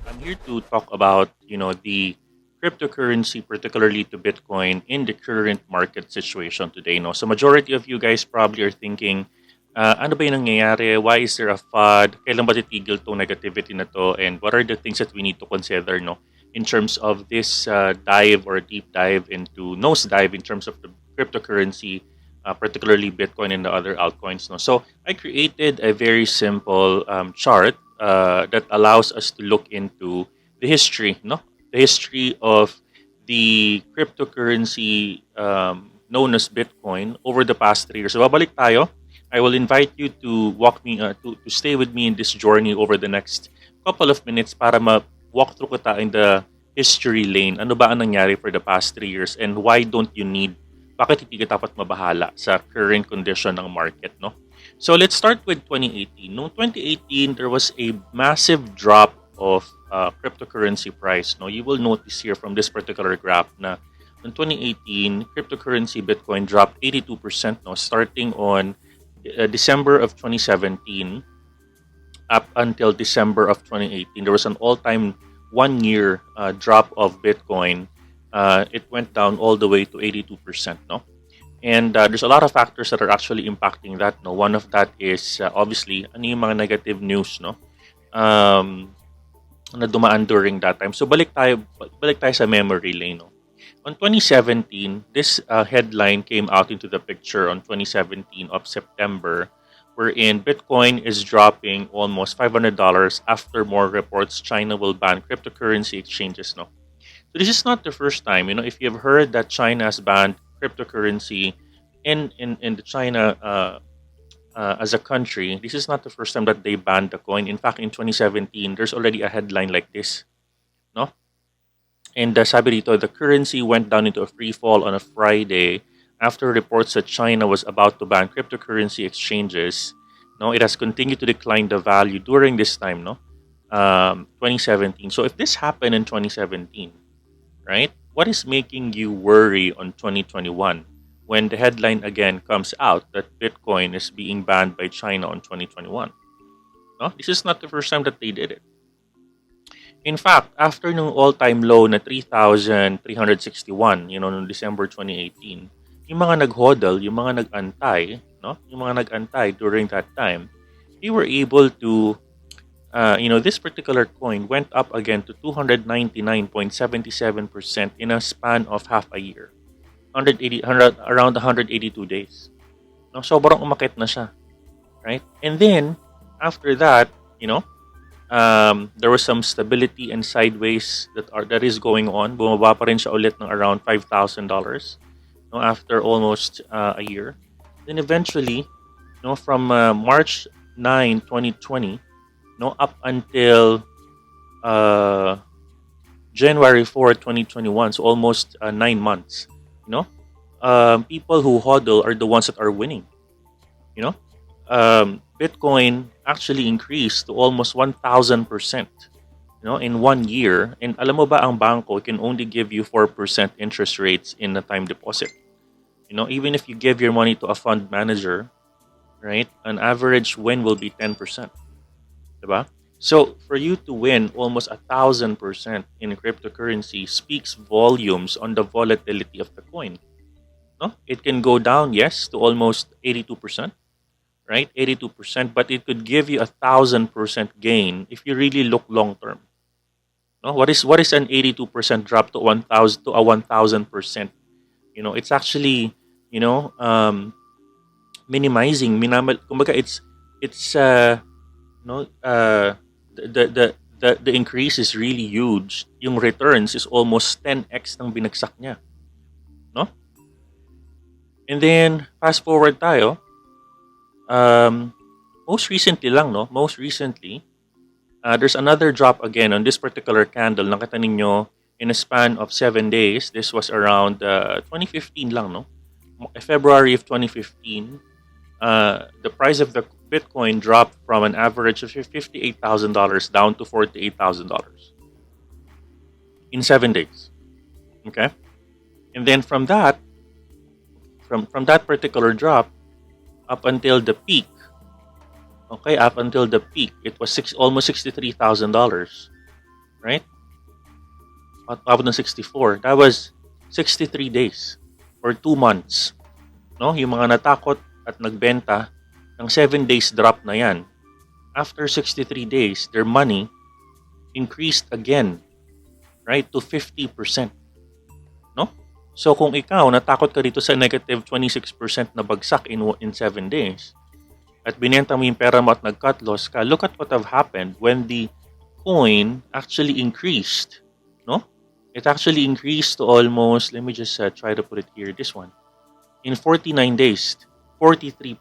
I'm here to talk about, the cryptocurrency, particularly to Bitcoin, in the current market situation today. No, so majority of you guys probably are thinking, ano ba yung nangyayari? Why is there a FUD? Kailan ba titigil tong negativity na to? And what are the things that we need to consider, no, in terms of this dive or deep dive into nosedive in terms of the cryptocurrency, particularly Bitcoin and the other altcoins. No, so I created a very simple chart that allows us to look into the history, no, the history of the cryptocurrency known as Bitcoin over the past 3 years. So babalik tayo. I will invite you to to stay with me in this journey over the next couple of minutes para ma-walk through ko tayo in the history lane. Ano ba ang nangyari for the past 3 years and why don't you need, bakit hindi ka dapat mabahala sa current condition ng market, no? So let's start with 2018. No, 2018 there was a massive drop of cryptocurrency price. No, you will notice here from this particular graph na in 2018 cryptocurrency Bitcoin dropped 82%. No, starting on December of 2017 up until December of 2018, there was an all-time 1-year drop of Bitcoin. It went down all the way to 82%. No. And there's a lot of factors that are actually impacting that. No, one of that is obviously ano yung mga negative news, no, na dumaan during that time. So balik tayo sa memory lane. No, on 2017, this headline came out into the picture on 2017 of September, wherein Bitcoin is dropping almost $500 after more reports China will ban cryptocurrency exchanges. No, so this is not the first time. If you've heard that China has banned cryptocurrency in the China as a country, this is not the first time that they banned the coin. In fact, in 2017, there's already a headline like this, no? And sabi dito, the currency went down into a free fall on a Friday after reports that China was about to ban cryptocurrency exchanges. No, it has continued to decline the value during this time, no, 2017. So if this happened in 2017, right? What is making you worry on 2021 when the headline again comes out that Bitcoin is being banned by China on 2021? No, this is not the first time that they did it. In fact, after nung all-time low na 3,361, noong December 2018, yung mga nag-hodl, yung mga nag-antay, no, yung mga nag-antay during that time, they were able to this particular coin went up again to 299.77% in a span of half a year. Around 182 days. No, sobrang umakit na siya. Right? And then, after that, there was some stability and sideways that is going on. Bumaba pa rin siya ulit ng around $5,000 no, after almost a year. Then eventually, from March 9, 2020, no, up until January 4, 2021, so almost 9 months, people who hodl are the ones that are winning. Bitcoin actually increased to almost 1,000%, in 1 year. And alam mo ba, ang bangko can only give you 4% interest rates in a time deposit. Even if you give your money to a fund manager, right, an average win will be 10%. Diba? So for you to win almost 1,000% in cryptocurrency speaks volumes on the volatility of the coin. No? It can go down, yes, to almost 82%, right? 82%, but it could give you 1,000% gain if you really look long term. No? What is an 82% drop to 1,000 to a 1,000%? It's actually minimizing. Kumbaga, it's the increase is really huge. Yung returns is almost 10x ng binagsak niya. No? And then, fast forward tayo. Most recently, there's another drop again on this particular candle. Nakita ninyo, in a span of 7 days, this was around 2015 lang, no? February of 2015, the price of the Bitcoin dropped from an average of $58,000 down to $48,000 in 7 days. Okay, and then from that particular drop up until the peak, Okay, up until the peak, it was almost $63,000, right? Up to 64. That was 63 days or 2 months. No, yung mga natakot at nagbenta ng 7 days drop na yan. After 63 days, their money increased again, right, to 50%. No? So kung ikaw natakot ka dito sa negative 26% na bagsak in 7 days at binenta mo yung pera mo at nag-cut loss ka, look at what have happened when the coin actually increased. No? It actually increased to almost, let me just try to put it here, this one. In 49 days, 43%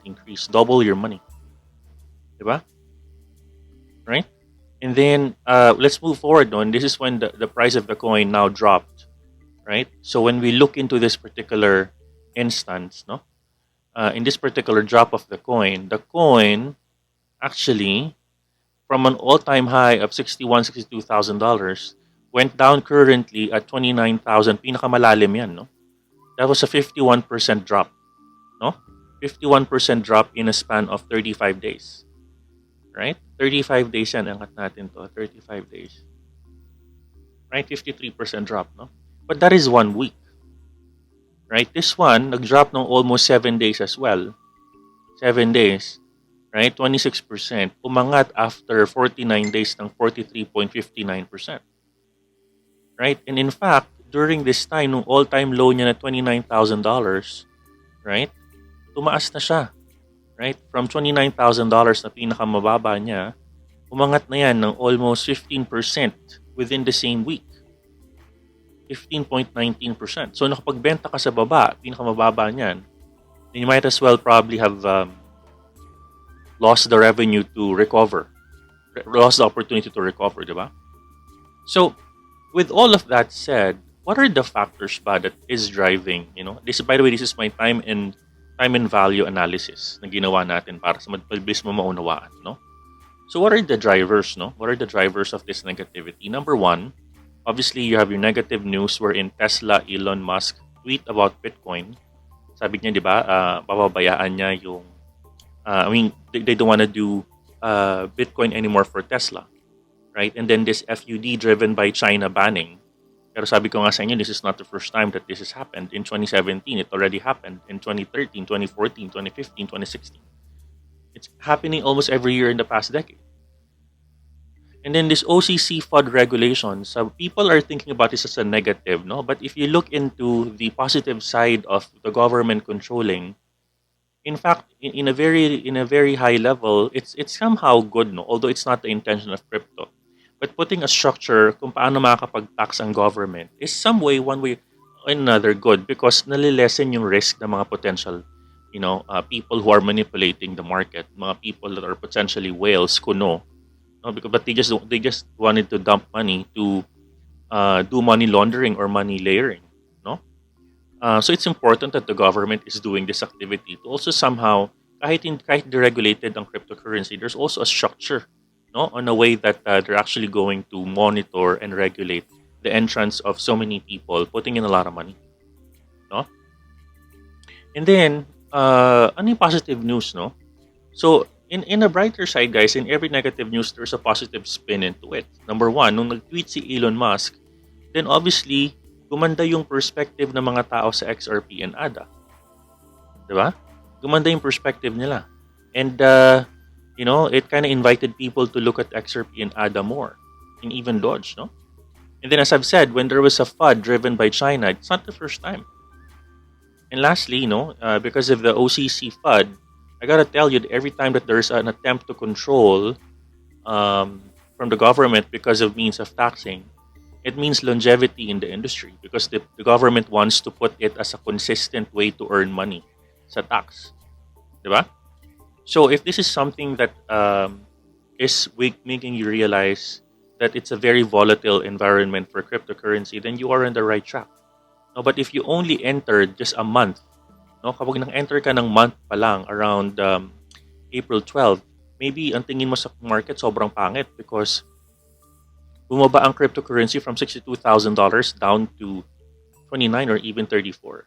increase, double your money. Diba? Right? And then, let's move forward on. This is when the price of the coin now dropped. Right? So when we look into this particular instance, no? In this particular drop of the coin actually, from an all-time high of $62,000, went down currently at 29,000. Pinakamalalim yan, no? That was a 51% drop, no? 51% drop in a span of 35 days. Right? 35 days yan. Angat natin to. 35 days. Right? 53% drop, no? But that is 1 week. Right? This one, nag-drop ng almost 7 days as well. 7 days. Right? 26%. Umangat after 49 days ng 43.59%. Right? And in fact, during this time, nung all-time low niya na $29,000, right? Tumaas na siya. Right? From $29,000 na pinakamababa niya, umangat na yan ng almost 15% within the same week. 15.19%. So, nakapagbenta ka sa baba, pinakamababa niyan, then you might as well probably have lost the revenue to recover. Lost the opportunity to recover, di ba? So, with all of that said, what are the factors ba that is driving, this, by the way, this is my time and value analysis na ginawa natin para sa mabilis mo maunawaan, no? So what are the drivers, no? What are the drivers of this negativity? Number one, obviously you have your negative news wherein Tesla, Elon Musk tweet about Bitcoin. Sabi niya, di ba, bababayaan niya yung, they don't want to do Bitcoin anymore for Tesla, right? And then this FUD driven by China banning. Pero sabi ko nga sa inyo, this is not the first time that this has happened. In 2017, it already happened. In 2013, 2014, 2015, 2016. It's happening almost every year in the past decade. And then this OCC FUD regulation, so people are thinking about this as a negative, no? But if you look into the positive side of the government controlling, in fact, in a very high level, it's somehow good, no? Although it's not the intention of crypto. But putting a structure kung paano makakapag-tax ang government is one way or another good because nalilesen yung risk ng mga potential, people who are manipulating the market, mga people that are potentially whales, kuno, no? But they just wanted to dump money to do money laundering or money layering, no? So it's important that the government is doing this activity to also somehow, kahit deregulated ang cryptocurrency, there's also a structure, no, on a way that they're actually going to monitor and regulate the entrance of so many people putting in a lot of money, no? And then, ano yung positive news, no? So, in a brighter side, guys, in every negative news, there's a positive spin into it. Number one, nung nag-tweet si Elon Musk, then obviously, gumanda yung perspective ng mga tao sa XRP and ADA. Diba? Gumanda yung perspective nila. And, it kind of invited people to look at XRP and ADA more, and even Doge, no? And then, as I've said, when there was a FUD driven by China, it's not the first time. And lastly, because of the OCC FUD, I gotta tell you that every time that there's an attempt to control from the government because of means of taxing, it means longevity in the industry because the government wants to put it as a consistent way to earn money sa tax. Diba? So if this is something that is making you realize that it's a very volatile environment for cryptocurrency, then you are on the right track. No, but if you only entered just a month, no, kapag nang-enter ka ng month pa lang around April 12, maybe ang tingin mo sa market sobrang pangit because bumaba ang cryptocurrency from $62,000 down to 29 or even 34.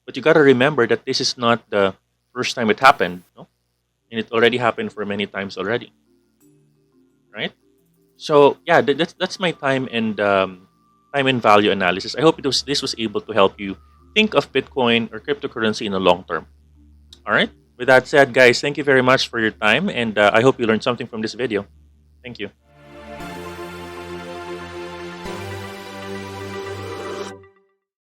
But you gotta remember that this is not the first time it happened, no? and it already happened for many times already, right? So yeah, that's my time and value analysis. I hope this was able to help you think of Bitcoin or cryptocurrency in the long term. All right. With that said, guys, thank you very much for your time, and I hope you learned something from this video. Thank you.